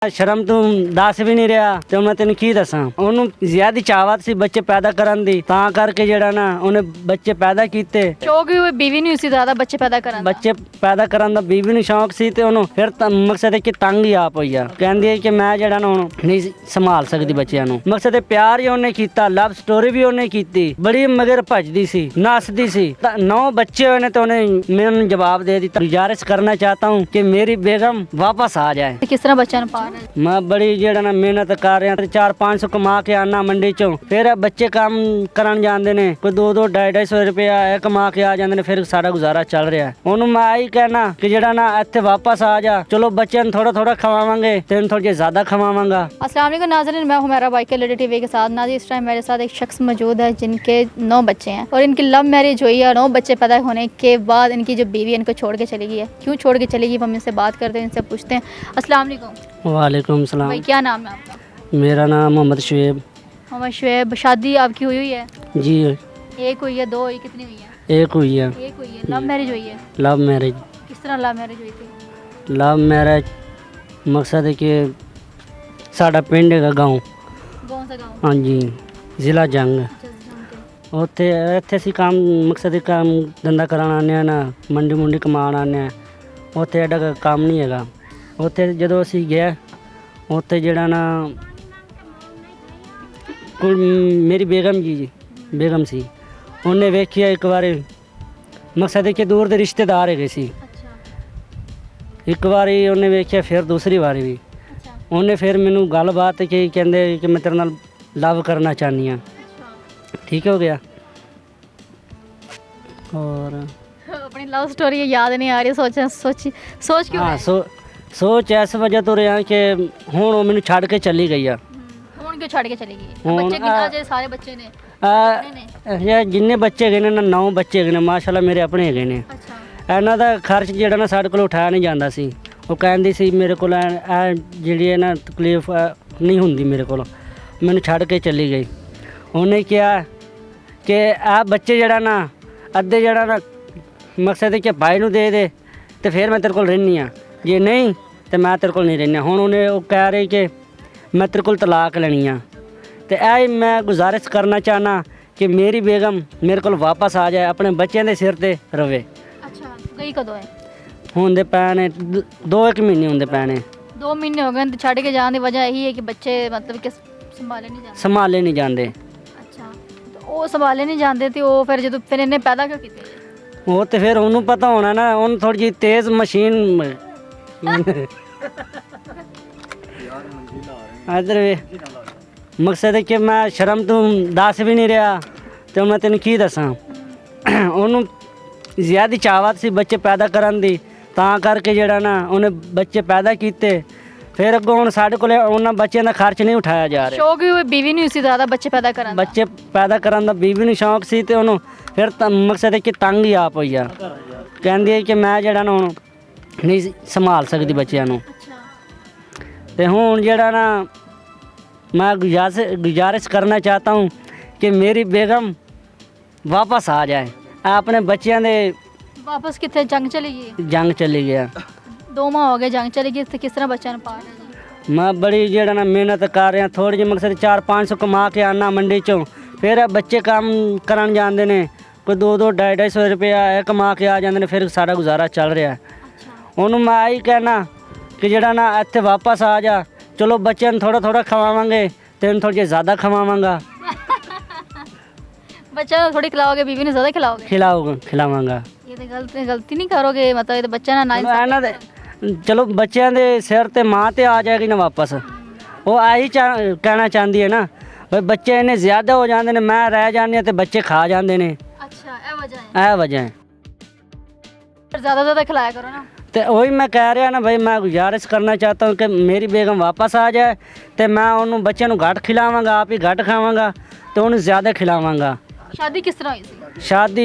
ਸ਼ਰਮ ਤੂੰ ਦੱਸ ਵੀ ਨਹੀਂ ਰਿਹਾ ਤੇ ਮੈਂ ਤੈਨੂੰ ਕੀ ਦੱਸਾਂ। ਉਹਨੂੰ ਜ਼ਿਆਦੀ ਚਾਹਵਤ ਸੀ ਬੱਚੇ ਪੈਦਾ ਕਰਨ ਦੀ, ਤਾਂ ਕਰਕੇ ਜਿਹੜਾ ਨਾ ਉਹਨੇ ਬੱਚੇ ਪੈਦਾ ਕੀਤੇ। ਸ਼ੌਕ ਵੀ ਬੀਵੀ ਨਹੀਂ ਸੀ ਜ਼ਿਆਦਾ ਬੱਚੇ ਪੈਦਾ ਕਰਨ ਦਾ। ਬੱਚੇ ਪੈਦਾ ਕਰਨ ਦਾ ਬੀਵੀ ਨੂੰ ਸ਼ੌਕ ਸੀ ਤੇ ਉਹਨੂੰ ਫਿਰ ਮਕਸਦ ਹੈ ਕਿ ਤੰਗ ਹੀ ਆਪ ਹੋਈ ਆ। ਕਹਿੰਦੀ ਹੈ ਕਿ ਮੈਂ ਜਿਹੜਾ ਨਾ ਹੁਣ ਨਹੀਂ ਸੰਭਾਲ ਸਕਦੀ ਬੱਚਿਆਂ ਨੂੰ। ਮਕਸਦ ਹੈ ਪਿਆਰ ਹੀ ਉਹਨੇ ਕੀਤਾ, ਲਵ ਸਟੋਰੀ ਵੀ ਉਹਨੇ ਕੀਤੀ, ਬੜੀ ਮਗਰ ਭੱਜਦੀ ਸੀ, ਨੱਸਦੀ ਸੀ। 9 ਬੱਚੇ ਹੋਏ ਨੇ ਤੇ ਉਹਨੇ ਮੈਨੂੰ ਜਵਾਬ ਦੇ ਦਿੱਤਾ। गुजारिश करना चाहता हूँ कि मेरी बेगम वापस आ जाए। किस तरह बच्चा पाल रहे हैं? मैं बड़ी ਜਿਹੜਾ ਨਾ ਮਿਹਨਤ ਕਰ ਰਿਹਾ, 400-500 ਕਮਾ ਕੇ ਆਣਾ ਮੰਡੀ ਚੋਂ, ਫਿਰ ਬੱਚੇ ਕੰਮ ਕਰਨ ਜਾਂਦੇ ਨੇ, ਕੋਈ 200-250 ਰੁਪਇਆ ਇਹ ਕਮਾ ਕੇ ਆ ਜਾਂਦੇ ਨੇ, ਫਿਰ ਸਾਡਾ ਗੁਜ਼ਾਰਾ ਚੱਲ ਰਿਹਾ। ਉਹਨੂੰ ਮੈਂ ਆਹੀ ਕਹਿਣਾ ਕਿ ਜਿਹੜਾ ਨਾ ਇੱਥੇ ਵਾਪਸ ਆ ਜਾ। ਚਲੋ ਬੱਚਿਆਂ ਨੂੰ ਥੋੜਾ ਥੋੜਾ ਖਵਾਵਾਂਗੇ, ਤੈਨੂੰ थोड़ी ਜਿਹੀ ਜ਼ਿਆਦਾ ਖਵਾਵਾਂਗਾ। अस्सलाम वालेकुम नाज़रीन, मैं हुमैरा बाइकर लेडी टीवी के साथ। नाज़रीन, इस टाइम मेरे साथ एक शख्स मौजूद है जिनके 9 बच्चे हैं और इनकी लव मैरिज हुई है। 9 बच्चे पैदा होने के बाद इनकी जो बीवी इनको छोड़ के चली गई है। क्यों छोड़ के चली गई, हम इनसे बात करते हैं, इनसे पूछते हैं। अस्सलाम वालेकुम। वालेकुम सलाम। भाई क्या नाम है आपका? मेरा नाम मोहम्मद शुएब। मोहम्मद शुएब। शादी आपकी हुई है? जी एक हुई है, 2 हुई, कितनी हुई है? एक हुई है। एक हुई है। लव मैरिज हुई है? Love marriage. किस तरह लव मैरिज हुई थी? लव मैरिज मकसद है कि साडा पिंड है गाँव। कौन सा गाँव? हाँ जी, ਜ਼ਿਲ੍ਹਾ ਜੰਗ। जसजंग। ਉੱਥੇ ਇੱਥੇ ਅਸੀਂ ਕੰਮ ਮਕਸਦ ਦੇ ਕੰਮ ਧੰਦਾ ਕਰਾਉਣ ਆਉਂਦੇ ਹਾਂ ਨਾ, ਮੰਡੀ ਮੁੰਡੀ ਕਮਾਉਣ ਆਉਂਦੇ ਹਾਂ। ਉੱਥੇ ਐਡਾ ਕੁ ਕੰਮ ਨਹੀਂ ਹੈਗਾ। ਉੱਥੇ ਜਦੋਂ ਅਸੀਂ ਗਏ, ਉੱਥੇ ਜਿਹੜਾ ਨਾ ਮੇਰੀ ਬੇਗਮ ਸੀ, ਉਹਨੇ ਵੇਖਿਆ ਇੱਕ ਵਾਰੀ। ਮਕਸਦ ਹੈ ਕਿ ਦੂਰ ਦੇ ਰਿਸ਼ਤੇਦਾਰ ਹੈਗੇ ਸੀ। अच्छा ਇੱਕ ਵਾਰੀ ਉਹਨੇ ਵੇਖਿਆ, ਫਿਰ ਦੂਸਰੀ ਵਾਰੀ ਵੀ अच्छा ਉਹਨੇ ਫਿਰ ਮੈਨੂੰ ਗੱਲਬਾਤ ਕੀ ਕਹਿੰਦੇ ਕਿ ਮੈਂ ਤੇਰੇ ਨਾਲ ਲਵ ਕਰਨਾ ਚਾਹੁੰਦੀ ਹਾਂ। अच्छा। ठीक हो गया। और अपनी लव स्टोरी याद नहीं आ रही, सोच क्यों हाँ, रहे? सोच इस वजह तो रहा कि ਹੁਣ ਉਹ ਮੈਨੂੰ ਛੱਡ ਕੇ ਚਲੀ ਗਈ ਆ। ਹੁਣ ਕਿਉਂ ਛੱਡ ਕੇ ਚਲੀ ਗਈ? ਹੁਣ ਬੱਚੇ ਕਿੰਨਾ ਜੇ ਸਾਰੇ ਬੱਚੇ ਨੇ? ਇਹ ਜਿੰਨੇ ਬੱਚੇ ਹੈਗੇ ਨੇ ਨਾ, 9 ਬੱਚੇ ਹੈਗੇ ਨੇ, ਮਾਸ਼ਾਅੱਲਾ ਮੇਰੇ ਆਪਣੇ ਹੈਗੇ ਨੇ। ਅੱਛਾ। ਇਹਨਾਂ ਦਾ ਖਰਚ ਜਿਹੜਾ ਨਾ ਸਾਡੇ ਕੋਲ ਉਠਾਇਆ ਨਹੀਂ ਜਾਂਦਾ ਸੀ। ਉਹ ਕਹਿੰਦੀ ਸੀ ਮੇਰੇ ਕੋਲ ਇਹ ਜਿਹੜੀ ਹੈ ਨਾ ਤਕਲੀਫ ਨਹੀਂ ਹੁੰਦੀ ਮੇਰੇ ਕੋਲ, ਮੈਨੂੰ ਛੱਡ ਕੇ ਚਲੀ ਗਈ। ਉਹਨੇ ਕਿਹਾ ਕਿ ਇਹ ਬੱਚੇ ਜਿਹੜਾ ਨਾ ਅੱਧੇ ਜਿਹੜਾ ਨਾ ਮਕਸਦ ਹੈ ਕਿ ਭਾਈ ਨੂੰ ਦੇ ਦੇ ਤੇ ਫਿਰ ਮੈਂ ਤੇਰੇ ਕੋਲ ਰਹਿੰਦੀ ਹਾਂ, ਜੇ ਨਹੀਂ ਤੇ ਮੈਂ ਤੇਰੇ ਕੋਲ ਨਹੀਂ ਰਹਿੰਦੀ। ਹੁਣ ਉਹਨੇ ਉਹ ਕਹਿ ਰਹੀ ਕਿ ਮੈਂ ਤੇਰੇ ਕੋਲ ਤਲਾਕ ਲੈਣੀ ਆ। ਤੇ ਇਹ ਮੈਂ ਗੁਜ਼ਾਰਿਸ਼ ਕਰਨਾ ਚਾਹਨਾ ਕਿ ਮੇਰੀ ਬੇਗਮ ਮੇਰੇ ਕੋਲ ਵਾਪਸ ਆ ਜਾਏ, ਆਪਣੇ ਬੱਚਿਆਂ ਦੇ ਸਿਰ ਤੇ ਰਵੇ। ਅੱਛਾ, ਗਈ ਕਦੋਂ ਹੈ? ਹੁੰਦੇ ਪਏ ਨੇ 2-1 ਮਹੀਨੇ ਹੁੰਦੇ ਪਏ ਨੇ। 2 ਮਹੀਨੇ ਹੋ ਗਏ ਤੇ ਛੱਡ ਕੇ ਜਾਣ ਦੀ ਵਜ੍ਹਾ ਇਹੀ ਹੈ ਕਿ ਬੱਚੇ ਮਤਲਬ ਕਿ ਸੰਭਾਲੇ ਨਹੀਂ ਜਾਂਦੇ। ਸੰਭਾਲੇ ਨਹੀਂ ਜਾਂਦੇ। ਅੱਛਾ, ਤੇ ਉਹ ਸੰਭਾਲੇ ਨਹੀਂ ਜਾਂਦੇ ਤੇ ਉਹ ਫਿਰ ਜਦੋਂ ਫਿਰ ਇਹਨੇ ਪੈਦਾ ਕਿਉਂ ਕੀਤੇ? ਉਹ ਤੇ ਫਿਰ ਉਹਨੂੰ ਪਤਾ ਹੋਣਾ ਨਾ, ਉਹਨੂੰ ਥੋੜੀ ਜਿਹੀ ਤੇਜ਼ ਮਸ਼ੀਨ ਇਧਰ ਵੇ। ਮਕਸਦ ਹੈ ਕਿ ਮੈਂ ਸ਼ਰਮ ਤੂੰ ਦੱਸ ਵੀ ਨਹੀਂ ਰਿਹਾ ਤੇ ਮੈਂ ਤੈਨੂੰ ਕੀ ਦੱਸਾਂ। ਉਹਨੂੰ ਜ਼ਿਆਦੀ ਚਾਹਵਤ ਸੀ ਬੱਚੇ ਪੈਦਾ ਕਰਨ ਦੀ, ਤਾਂ ਕਰਕੇ ਜਿਹੜਾ ਨਾ ਉਹਨੇ ਬੱਚੇ ਪੈਦਾ ਕੀਤੇ। ਫਿਰ ਅੱਗੋਂ ਹੁਣ ਸਾਡੇ ਕੋਲ ਉਹਨਾਂ ਬੱਚਿਆਂ ਦਾ ਖਰਚ ਨਹੀਂ ਉਠਾਇਆ ਜਾ ਰਿਹਾ। ਸ਼ੌਕ ਵੀ ਬੀਵੀ ਨਹੀਂ ਸੀ ਜ਼ਿਆਦਾ ਬੱਚੇ ਪੈਦਾ ਕਰਨ ਦਾ। ਬੱਚੇ ਪੈਦਾ ਕਰਨ ਦਾ ਬੀਵੀ ਨੂੰ ਸ਼ੌਕ ਸੀ ਤੇ ਉਹਨੂੰ ਫਿਰ ਮਕਸਦ ਹੈ ਕਿ ਤੰਗ ਹੀ ਆਪ ਹੋਈ ਆ। ਕਹਿੰਦੀ ਹੈ ਕਿ ਮੈਂ ਜਿਹੜਾ ਨਾ ਹੁਣ ਨਹੀਂ ਸੰਭਾਲ ਸਕਦੀ ਬੱਚਿਆਂ ਨੂੰ। ਅੱਛਾ। ਤੇ ਹੁਣ ਜਿਹੜਾ ਨਾ मैं गुजारिश करना चाहता हूँ कि मेरी बेगम वापस आ जाए। अपने बच्चों दे वापस कितने जंग चली गई? जंग चली गया। 2 माह हो गए जंग चली गई, तो किस तरह बच्चा पाल रहे हैं? मैं बड़ी ਜਿਹੜਾ ਨਾ ਮਿਹਨਤ ਕਰ ਰਿਹਾ, ਥੋੜੀ ਜਿਹੀ ਮਕਸਦ 400-500 ਕਮਾ ਕੇ ਆਣਾ ਮੰਡੀ ਚੋਂ, ਫਿਰ ਬੱਚੇ ਕੰਮ ਕਰਨ ਜਾਂਦੇ ਨੇ, ਕੋਈ 200-250 ਰੁਪਇਆ ਇਹ ਕਮਾ ਕੇ ਆ ਜਾਂਦੇ ਨੇ, ਫਿਰ ਸਾਡਾ ਗੁਜ਼ਾਰਾ ਚੱਲ ਰਿਹਾ। ਉਹਨੂੰ ਮੈਂ ਆਹੀ ਕਹਿਣਾ ਕਿ ਜਿਹੜਾ ਨਾ ਇੱਥੇ ਵਾਪਸ ਆ ਜਾ। ਚਲੋ ਬੱਚਿਆਂ ਨੂੰ ਥੋੜਾ ਥੋੜਾ ਖਵਾਵਾਂਗੇ, ਤੈਨੂੰ ਥੋੜੀ ਜਿਹੀ ਜ਼ਿਆਦਾ ਖਵਾਵਾਂਗਾ। बच्चा थोड़ी खिलाओगे, बीवी ने ज़्यादा खिलाओगे? ਖਿਲਾਵਾਂਗਾ। ये तो गलती नहीं करोगे, मतलब ये तो बच्चा ना ਇਹਨਾਂ ਦੇ ਚਲੋ ਬੱਚਿਆਂ ਦੇ ਸਿਰ ਤੇ ਮਾਂ ਤੇ ਆ ਜਾਏਗੀ ਨਾ ਵਾਪਸ। ਉਹ ਆਹੀ ਕਹਿਣਾ ਚਾਹੁੰਦੀ ਹੈ ਨਾ, ਵੀ ਬੱਚੇ ਇਹਨੇ ਜ਼ਿਆਦਾ ਹੋ ਜਾਂਦੇ ਨੇ, ਮੈਂ ਰਹਿ ਜਾਂਦੀ ਹਾਂ ਤੇ ਬੱਚੇ ਖਾ ਜਾਂਦੇ ਨੇ। अच्छा, ये वजह है। ਇਹ ਵਜ੍ਹਾ ਹੈ। ज़्यादा खिलाया करो ना। ਤੇ ਉਹੀ ਮੈਂ ਕਹਿ ਰਿਹਾ ਨਾ ਭਾਈ, ਮੈਂ ਗੁਜ਼ਾਰਿਸ਼ ਕਰਨਾ ਚਾਹਤਾ ਹਾਂ ਕਿ ਮੇਰੀ ਬੇਗਮ ਵਾਪਸ ਆ ਜਾਏ ਤੇ ਮੈਂ ਉਹਨੂੰ ਬੱਚਿਆਂ ਨੂੰ ਘੱਟ ਖਿਲਾਵਾਂਗਾ, ਆਪ ਹੀ ਘੱਟ ਖਾਵਾਂਗਾ ਤੇ ਉਹਨੂੰ ਜ਼ਿਆਦਾ ਖਿਲਾਵਾਂਗਾ। शादी किस तरह हुई थी?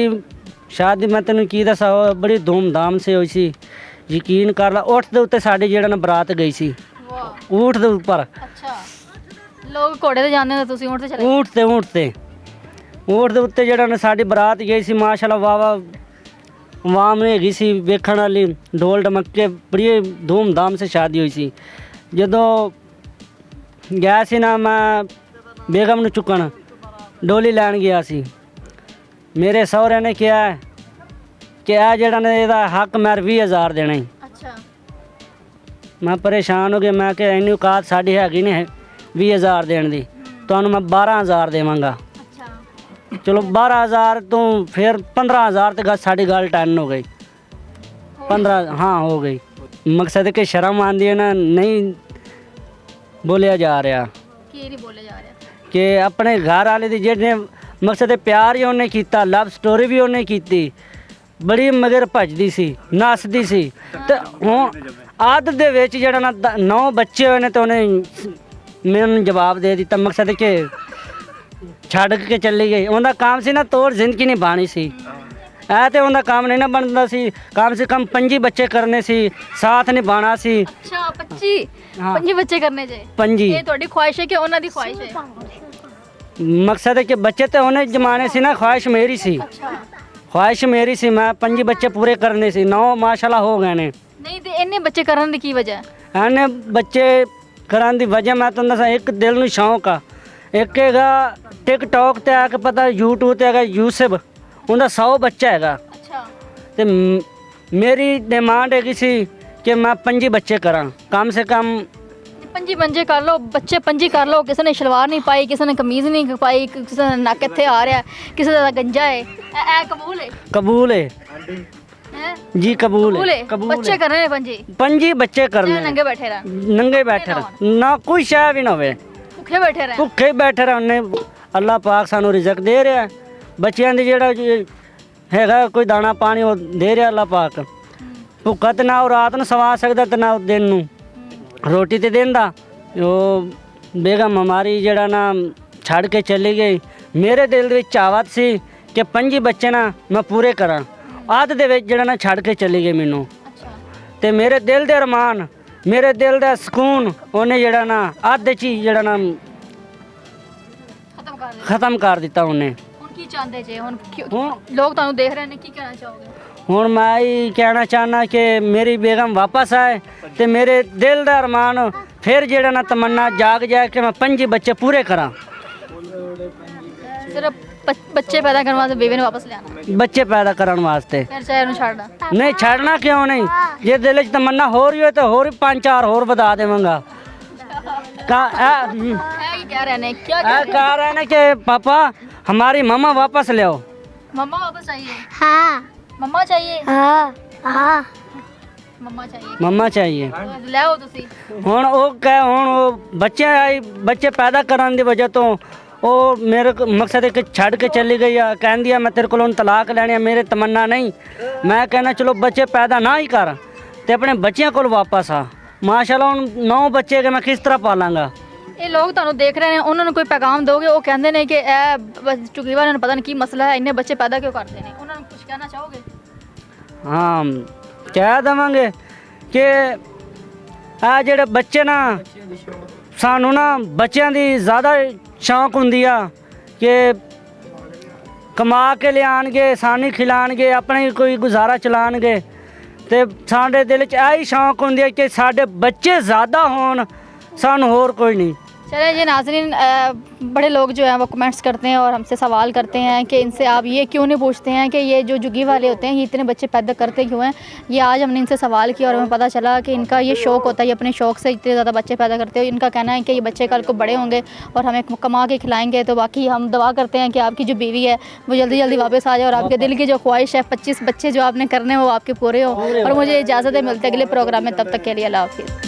ਸ਼ਾਦੀ ਮੈਂ ਤੈਨੂੰ ਕੀ ਦੱਸਾਂ, ਉਹ ਬੜੀ ਧੂਮਧਾਮ ਸੇ ਹੋਈ ਸੀ। ਯਕੀਨ ਕਰ ਲਾ, ਊਠ ਦੇ ਉੱਤੇ ਸਾਡੀ ਜਿਹੜਾ ਨਾ ਬਰਾਤ ਗਈ ਸੀ। वाह। ਊਠ ਦੇ ਉੱਪਰ। अच्छा, लोग घोड़े ते जाते हैं, तुसी ऊँट ते चले? ਊਠ ਦੇ ਉੱਤੇ ਜਿਹੜਾ ਨਾ ਸਾਡੀ ਬਰਾਤ ਗਈ ਸੀ। ਮਾਸ਼ਾਅੱਲਾ ਵਾਵਾ वाम ने हैगी सी वेखण वाली, ढोल ढमक्के, बड़ी धूमधाम से शादी हुई सी। ਜਦੋਂ ਗਿਆ ਸੀ ਨਾ ਮੈਂ ਬੇਗਮ ਨੂੰ ਚੁੱਕਣ ਡੋਲੀ ਲੈਣ ਗਿਆ ਸੀ, ਮੇਰੇ ਸਹੁਰੇ ਨੇ ਕਿਹਾ ਕਿ ਇਹ ਜਿਹੜਾ ਨੇ ਇਹਦਾ ਹੱਕ ਮੈਂ 20,000 ਦੇਣਾ ਹੀ। ਅੱਛਾ। ਮੈਂ ਪਰੇਸ਼ਾਨ ਹੋ ਗਿਆ, ਮੈਂ ਕਿ ਇੰਨੀ ਔਕਾਤ ਸਾਡੀ ਹੈਗੀ ਨਹੀਂ 20,000 ਦੇਣ ਦੀ, ਤੁਹਾਨੂੰ ਮੈਂ 12,000 ਦੇਵਾਂਗਾ। ਅੱਛਾ। ਚਲੋ 12,000 ਤੋਂ ਫਿਰ 15,000 ਤੇ ਸਾਡੀ ਗੱਲ ਟੈਨ ਹੋ ਗਈ। 15 हाँ हो गई। मकसद कि शर्म आती है ना, नहीं बोलिया जा रहा ਕੀ ਨਹੀਂ ਬੋਲੇ ਜਾ ਰਿਹਾ कि अपने घर वाले दी जेने मकसद प्यार ही उन्हें कीता, लव स्टोरी भी उन्हें कीती, बड़ी मगर भजदी सी, नसदी सी। ते हुण आदत दे विच जेड़ा ना 9 बच्चे होए ने ते उन्हें मैनूं जवाब दे दिता, मकसद कि छड्ड के चली गई। उनका काम सी ना तोड़ जिंदगी नहीं बाणी सी, ऐ ते उनका काम नहीं ना बनता सी। कम से कम 5 बच्चे करने सी, साथ निभाना सी। ਅੱਛਾ 25 हाँ। 5 ਬੱਚੇ ਕਰਨੇ ਜੇ 5 ਇਹ ਤੁਹਾਡੀ ਖੁਆਇਸ਼ ਹੈ ਕਿ ਉਹਨਾਂ ਦੀ ਖੁਆਇਸ਼ ਹੈ? मकसद है कि बच्चे तो उन्हें जमाने से ना ख्वाहिश मेरी सी, ਅੱਛਾ। ख्वाहिश मेरी सी, मैं 5 बच्चे पूरे करने सी। 9 माशाल्लाह हो गए ने। ਨਹੀਂ ਤੇ ਇੰਨੇ ਬੱਚੇ ਕਰਨ ਦੀ ਕੀ ਵਜ੍ਹਾ ਹੈ? ਐਨੇ ਬੱਚੇ ਕਰਨ ਦੀ ਵਜ੍ਹਾ ਮੈਂ ਤੁਹਾਨੂੰ ਦੱਸਾਂ, ਇੱਕ ਦਿਲ ਨੂੰ ਸ਼ੌਂਕ ਆ, ਇੱਕ ਹੈਗਾ ਟਿਕਟੌਕ ਤੇ ਆ ਕੇ ਪਤਾ, YouTube ਤੇ ਹੈਗਾ ਯੂਸਫ, ਉਹਦਾ 100 ਬੱਚਾ ਹੈਗਾ। ਅੱਛਾ। ਤੇ ਮੇਰੀ ਡਿਮਾਂਡ ਹੈਗੀ ਸੀ ਕਿ ਮੈਂ 5 ਬੱਚੇ ਕਰਾਂ, ਕਮ ਸੇ ਕਮ 5 ਬੰਜੇ ਕਰ ਲਓ, ਬੱਚੇ 5 ਕਰ ਲਓ। ਕਿਸੇ ਨੇ ਸ਼ਲਵਾਰ ਨਹੀਂ ਪਾਈ, ਕਿਸੇ ਨੇ ਕਮੀਜ਼ ਨਹੀਂ ਪਾਈ, ਕਿਸੇ ਦਾ ਨੱਕ ਇੱਥੇ ਆ ਰਿਹਾ, ਕਿਸੇ ਦਾ ਗੰਜਾ ਹੈ। ਇਹ ਕਬੂਲ ਹੈ? ਕਬੂਲ ਹੈ ਹੈ ਜੀ, ਕਬੂਲ ਕਬੂਲ ਹੈ। ਹੈ। ਕਬੂਲ ਬੱਚੇ ਕਰਨੇ ਨੇ 5 5 ਬੱਚੇ ਕਰਨੇ ਨੇ। ਨੰਗੇ ਬੈਠੇ ਰਹਿਣ, ਨੰਗੇ ਬੈਠੇ ਰਹਿਣ, ਨਾ ਕੋਈ ਸ਼ੈ ਵੀ ਨਾ ਹੋਵੇ, ਭੁੱਖੇ ਬੈਠੇ ਰਹਿਣ। ਭੁੱਖੇ ਬੈਠੇ ਰਹਿਣੇ। ਅੱਲਾਹ ਪਾਕ ਸਾਨੂੰ ਰਿਜ਼ਕ ਦੇ ਰਿਹਾ, ਬੱਚਿਆਂ ਦੀ ਜਿਹੜਾ ਹੈਗਾ ਕੋਈ ਦਾਣਾ ਪਾਣੀ ਉਹ ਦੇ ਰਿਹਾ ਅੱਲਾਹ ਪਾਕ। ਭੁੱਖਾ ਤੇ ਨਾ ਉਹ ਰਾਤ ਨੂੰ ਸਵਾ ਸਕਦਾ ਤੇ ਨਾ ਉਹ ਦਿਨ ਨੂੰ ਰੋਟੀ ਤੇ ਦਿੰਦਾ। ਉਹ ਬੇਗਮ ਹਮਾਰੀ ਜਿਹੜਾ ਨਾ ਛੱਡ ਕੇ ਚਲੀ ਗਈ, ਮੇਰੇ ਦਿਲ ਦੇ ਵਿੱਚ ਚਾਹਤ ਸੀ ਕਿ 5 ਬੱਚੇ ਨਾ ਮੈਂ ਪੂਰੇ ਕਰਾਂ। ਆਦ ਦੇ ਵਿੱਚ ਜਿਹੜਾ ਨਾ ਛੱਡ ਕੇ ਚਲੀ ਗਈ ਮੈਨੂੰ, ਅੱਛਾ। ਤੇ ਮੇਰੇ ਦਿਲ ਦੇ ਅਰਮਾਨ, ਮੇਰੇ ਦਿਲ ਦਾ ਸਕੂਨ ਉਹਨੇ ਜਿਹੜਾ ਨਾ ਅੱਧ 'ਚ ਹੀ ਜਿਹੜਾ ਨਾ ਖਤਮ ਕਰ ਦੇ। ਖਤਮ ਕਰ ਦਿੱਤਾ ਉਹਨੇ। ਹੁਣ ਕੀ ਚਾਹੁੰਦੇ ਜੇ? ਹੁਣ ਹੁਣ ਲੋਕ ਤੁਹਾਨੂੰ ਦੇਖ ਰਹੇ ਨੇ, ਕੀ ਕਹਿਣਾ ਚਾਹੋਗੇ? ਹੁਣ ਮੈਂ ਇਹ ਕਹਿਣਾ ਚਾਹੁੰਦਾ ਕਿ ਮੇਰੀ ਬੇਗਮ ਵਾਪਸ ਆਏ ਤੇ ਮੇਰੇ ਦਿਲ ਦਾ ਅਰਮਾਨ ਫਿਰ ਜਿਹੜਾ ਨਾ ਤਮੰਨਾ ਜਾਗ ਜਾਏ ਕਿ ਮੈਂ 5 ਬੱਚੇ ਪੂਰੇ ਕਰਾਂ। ਸਿਰਫ ਬੱਚੇ ਪੈਦਾ ਕਰਨ ਵਾਸਤੇ ਬੇਬੀ ਨੂੰ ਵਾਪਸ ਲਿਆਣਾ, ਬੱਚੇ ਪੈਦਾ ਕਰਨ ਵਾਸਤੇ। ਫਿਰ ਚਾਹੇ ਉਹਨੂੰ ਛੱਡਣਾ। ਨਹੀਂ ਛੱਡਣਾ ਕਿਉਂ ਨਹੀਂ, ਜੇ ਦਿਲ 'ਚ ਤਮੰਨਾ ਹੋ ਰਹੀ ਹੋਏ ਤਾਂ ਹੋਰ 5-4 ਹੋਰ ਵਧਾ ਦੇਵਾਂਗਾ। ਇਹ ਕੀ ਕਹਿ ਰਹੇ ਨੇ? ਕੀ कह रहे हैं कि पापा हमारी मम्मा वापस ले आओ। मम्मा वापस चाहिए? हाँ मम्मा चाहिए? हाँ हाँ मम्मा चाहिए? मम्मा चाहिए। ਲੈ ਆਓ ਤੁਸੀਂ। ਹੁਣ ਉਹ ਬੱਚੇ ਪੈਦਾ ਕਰਨ ਦੀ ਵਜ੍ਹਾ ਤੋਂ ਉਹ ਮੇਰੇ ਮਕਸਦ ਹੈ ਕਿ ਛੱਡ ਕੇ ਚਲੀ ਗਈ ਆ, ਕਹਿੰਦੀ ਆ ਮੈਂ ਤੇਰੇ ਕੋਲੋਂ ਤਲਾਕ ਲੈਣੀ ਆ। ਮੇਰੇ ਤਮੰਨਾ ਨਹੀਂ, ਮੈਂ ਕਹਿੰਦਾ ਚਲੋ ਬੱਚੇ ਪੈਦਾ ਨਾ ਹੀ ਕਰ ਤੇ ਆਪਣੇ ਬੱਚਿਆਂ ਕੋਲ ਵਾਪਸ ਆ। ਮਾਸ਼ਾਅੱਲਾ ਹੁਣ 9 ਬੱਚੇ ਕਿ ਮੈਂ ਕਿਸ ਤਰ੍ਹਾਂ ਪਾਲਾਂਗਾ। ਇਹ ਲੋਕ ਤੁਹਾਨੂੰ ਦੇਖ ਰਹੇ ਨੇ, ਉਹਨਾਂ ਨੂੰ ਕੋਈ ਪੈਗਾਮ ਦੋਗੇ? ਉਹ ਕਹਿੰਦੇ ਨੇ ਕਿ ਇਹ ਚੁਗੀ ਵਾਲਿਆਂ ਨੂੰ ਪਤਾ ਨਹੀਂ ਕੀ ਮਸਲਾ ਹੈ, ਇੰਨੇ ਬੱਚੇ ਪੈਦਾ ਕਿਉਂ ਕਰਦੇ ਨੇ? ਉਹਨਾਂ ਨੂੰ ਕੁਝ ਕਹਿਣਾ ਚਾਹੋਗੇ? ਹਾਂ ਕਹਿ ਦੇਵਾਂਗੇ ਕਿ ਆ ਜਿਹੜੇ ਬੱਚੇ ਨਾ, ਸਾਨੂੰ ਨਾ ਬੱਚਿਆਂ ਦੀ ਜ਼ਿਆਦਾ ਸ਼ੌਂਕ ਹੁੰਦੀ ਆ ਕਿ ਕਮਾ ਕੇ ਲਿਆਣਗੇ, ਸਾਨੂੰ ਖਿਲਾਣਗੇ, ਆਪਣੇ ਕੋਈ ਗੁਜ਼ਾਰਾ ਚਲਾਣਗੇ। ਤੇ ਸਾਡੇ ਦਿਲ 'ਚ ਇਹੀ ਸ਼ੌਂਕ ਹੁੰਦੀ ਹੈ ਕਿ ਸਾਡੇ ਬੱਚੇ ਜ਼ਿਆਦਾ ਹੋਣ, ਸਾਨੂੰ ਹੋਰ ਕੋਈ नहीं। चले जी नाज़रीन, बड़े लोग जो हैं वो कमेंट्स करते हैं और हमसे सवाल करते हैं कि इनसे आप ये क्यों नहीं पूछते हैं कि ये जो जुगी वाले होते हैं ये इतने बच्चे पैदा करते क्यों हैं। ये आज हमने इनसे सवाल किया और हमें पता चला कि इनका ये शौक़ होता है, ये अपने शौक़ से इतने ज़्यादा बच्चे पैदा करते हैं। इनका कहना है कि ये बच्चे कल को बड़े होंगे और हमें कमा के खिलाएंगे। तो बाकी हम दुआ करते हैं कि आपकी जो बीवी है वो जल्दी जल्दी वापस आ जाए और आपके दिल की जो ख्वाहिश है 25 बच्चे जो आपने करने हैं वो आपके पूरे हों। और मुझे इजाज़त है, मिलते अगले प्रोग्राम में, तब तक के लिए अल्लाह हाफ़िज़।